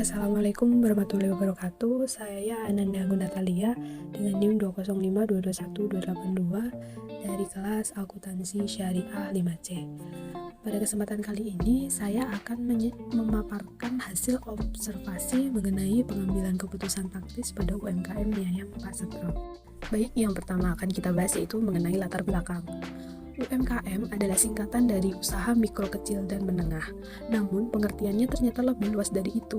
Assalamualaikum warahmatullahi wabarakatuh. Saya Ananda Gunatalia dengan NIM 205221282 dari kelas Akuntansi Syariah 5C. Pada kesempatan kali ini, saya akan memaparkan hasil observasi mengenai pengambilan keputusan taktis pada UMKM Mie Ayam Pak Setro. Baik, yang pertama akan kita bahas yaitu mengenai latar belakang. UMKM adalah singkatan dari usaha mikro, kecil, dan menengah. Namun, pengertiannya ternyata lebih luas dari itu.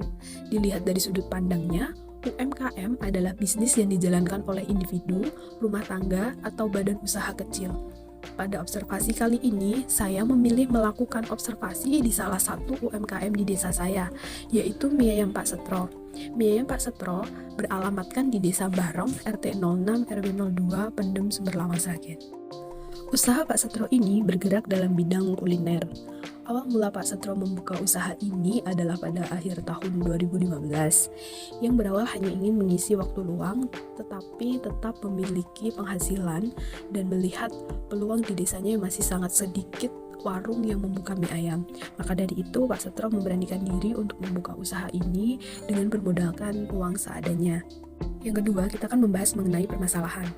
Dilihat dari sudut pandangnya, UMKM adalah bisnis yang dijalankan oleh individu, rumah tangga, atau badan usaha kecil. Pada observasi kali ini, saya memilih melakukan observasi di salah satu UMKM di desa saya, yaitu Mie Ayam Pak Setro. Mie Ayam Pak Setro beralamatkan di Desa Barong, RT 06 RW 02, Pendem, Sumber Lawasaget. Usaha Pak Setro ini bergerak dalam bidang kuliner. Awal mula Pak Setro membuka usaha ini adalah pada akhir tahun 2015, yang berawal hanya ingin mengisi waktu luang, tetapi tetap memiliki penghasilan dan melihat peluang di desanya yang masih sangat sedikit warung yang membuka mie ayam. Maka dari itu Pak Setro memberanikan diri untuk membuka usaha ini dengan bermodalkan uang seadanya. Yang kedua, kita akan membahas mengenai permasalahan.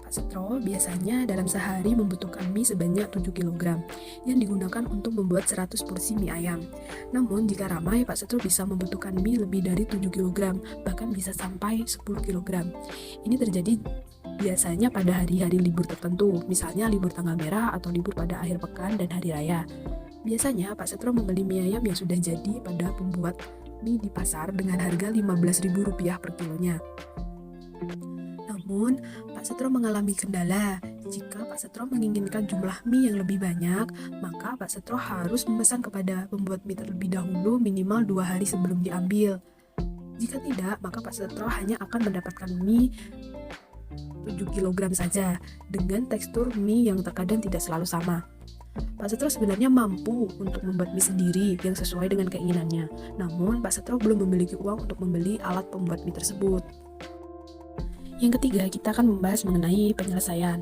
Pak Setro biasanya dalam sehari membutuhkan mie sebanyak 7 kg yang digunakan untuk membuat 100 porsi mie ayam. Namun jika ramai, Pak Setro bisa membutuhkan mie lebih dari 7 kg, bahkan bisa sampai 10 kg. Ini terjadi biasanya pada hari-hari libur tertentu, misalnya libur tanggal merah atau libur pada akhir pekan dan hari raya. Biasanya Pak Setro membeli mie ayam yang sudah jadi pada pembuat mie di pasar dengan harga Rp15.000 per kilonya. Namun, Pak Setro mengalami kendala. Jika Pak Setro menginginkan jumlah mie yang lebih banyak, maka Pak Setro harus memesan kepada pembuat mie terlebih dahulu minimal 2 hari sebelum diambil. Jika tidak, maka Pak Setro hanya akan mendapatkan mie 7 kg saja, dengan tekstur mie yang terkadang tidak selalu sama. Pak Setro sebenarnya mampu untuk membuat mie sendiri yang sesuai dengan keinginannya. Namun, Pak Setro belum memiliki uang untuk membeli alat pembuat mie tersebut. Yang ketiga, kita akan membahas mengenai penyelesaian.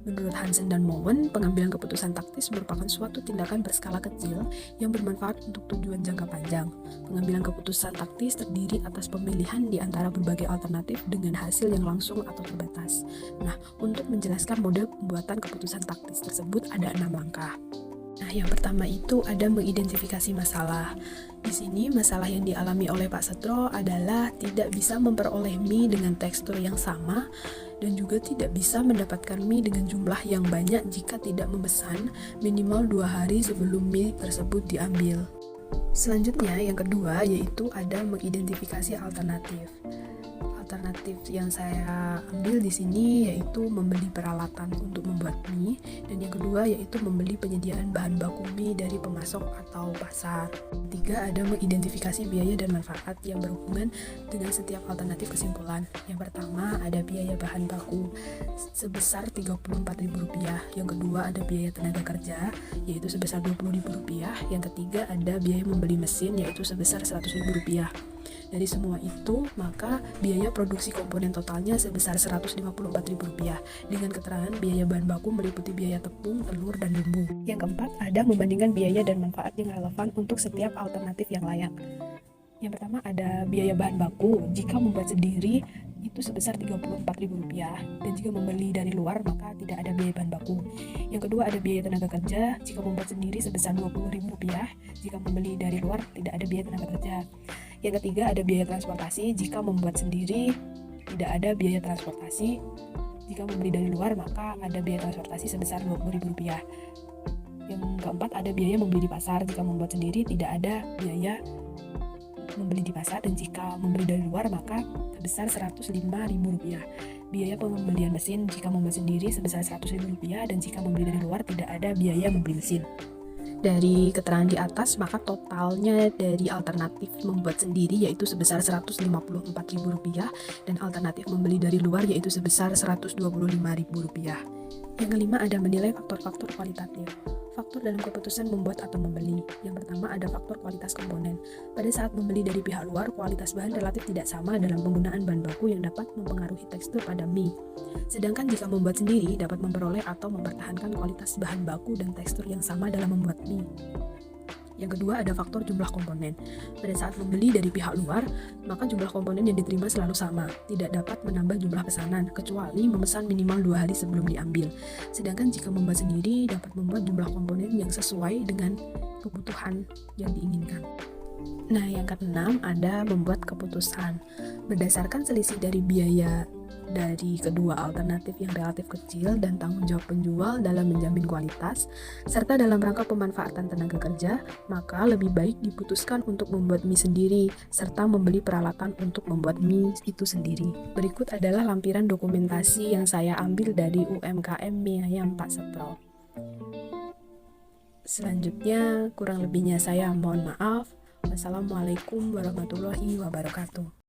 Menurut Hansen dan Mowen, pengambilan keputusan taktis merupakan suatu tindakan berskala kecil yang bermanfaat untuk tujuan jangka panjang. Pengambilan keputusan taktis terdiri atas pemilihan di antara berbagai alternatif dengan hasil yang langsung atau terbatas. Nah, untuk menjelaskan mode pembuatan keputusan taktis tersebut ada 6 langkah. Nah, yang pertama itu ada mengidentifikasi masalah. Di sini masalah yang dialami oleh Pak Setro adalah tidak bisa memperoleh mie dengan tekstur yang sama dan juga tidak bisa mendapatkan mie dengan jumlah yang banyak jika tidak memesan minimal 2 hari sebelum mie tersebut diambil. Selanjutnya, yang kedua yaitu ada mengidentifikasi alternatif. Alternatif yang saya ambil di sini yaitu membeli peralatan untuk membuat mie, dan yang kedua yaitu membeli penyediaan bahan baku mie dari pemasok atau pasar. Ketiga, ada mengidentifikasi biaya dan manfaat yang berhubungan dengan setiap alternatif kesimpulan. Yang pertama ada biaya bahan baku sebesar Rp34.000. Yang kedua ada biaya tenaga kerja yaitu sebesar Rp20.000. Yang ketiga ada biaya membeli mesin yaitu sebesar Rp100.000. Dari semua itu, maka biaya produksi komponen totalnya sebesar Rp154.000 dengan keterangan biaya bahan baku meliputi biaya tepung, telur, dan bumbu. Yang keempat, ada membandingkan biaya dan manfaat yang relevan untuk setiap alternatif yang layak. Yang pertama ada biaya bahan baku. Jika membuat sendiri itu sebesar Rp34.000 dan jika membeli dari luar maka tidak ada biaya bahan baku. Yang kedua ada biaya tenaga kerja. Jika membuat sendiri sebesar Rp20.000, jika membeli dari luar tidak ada biaya tenaga kerja. Yang ketiga ada biaya transportasi. Jika membuat sendiri tidak ada biaya transportasi. Jika membeli dari luar maka ada biaya transportasi sebesar Rp20.000. Yang keempat ada biaya membeli di pasar. Jika membuat sendiri tidak ada biaya membeli di pasar, dan jika membeli dari luar maka sebesar Rp105.000. Biaya pembelian mesin jika membuat sendiri sebesar Rp100.000, dan jika membeli dari luar tidak ada biaya membeli mesin. Dari keterangan di atas, maka totalnya dari alternatif membuat sendiri yaitu sebesar Rp154.000 dan alternatif membeli dari luar yaitu sebesar Rp125.000. Yang kelima ada menilai faktor-faktor kualitatif. Faktor dalam keputusan membuat atau membeli. Yang pertama ada faktor kualitas komponen. Pada saat membeli dari pihak luar, kualitas bahan relatif tidak sama dalam penggunaan bahan baku yang dapat mempengaruhi tekstur pada mie. Sedangkan jika membuat sendiri dapat memperoleh atau mempertahankan kualitas bahan baku dan tekstur yang sama dalam membuat mie. Yang kedua ada faktor jumlah komponen. Pada saat membeli dari pihak luar, maka jumlah komponen yang diterima selalu sama, tidak dapat menambah jumlah pesanan, kecuali memesan minimal 2 hari sebelum diambil. Sedangkan jika membuat sendiri, dapat membuat jumlah komponen yang sesuai dengan kebutuhan yang diinginkan. Nah, yang keenam ada membuat keputusan. Berdasarkan selisih dari biaya dari kedua alternatif yang relatif kecil dan tanggung jawab penjual dalam menjamin kualitas, serta dalam rangka pemanfaatan tenaga kerja, maka lebih baik diputuskan untuk membuat mie sendiri, serta membeli peralatan untuk membuat mie itu sendiri. Berikut adalah lampiran dokumentasi yang saya ambil dari UMKM Mie Ayam Pak Setro. Selanjutnya, kurang lebihnya saya mohon maaf. Wassalamualaikum warahmatullahi wabarakatuh.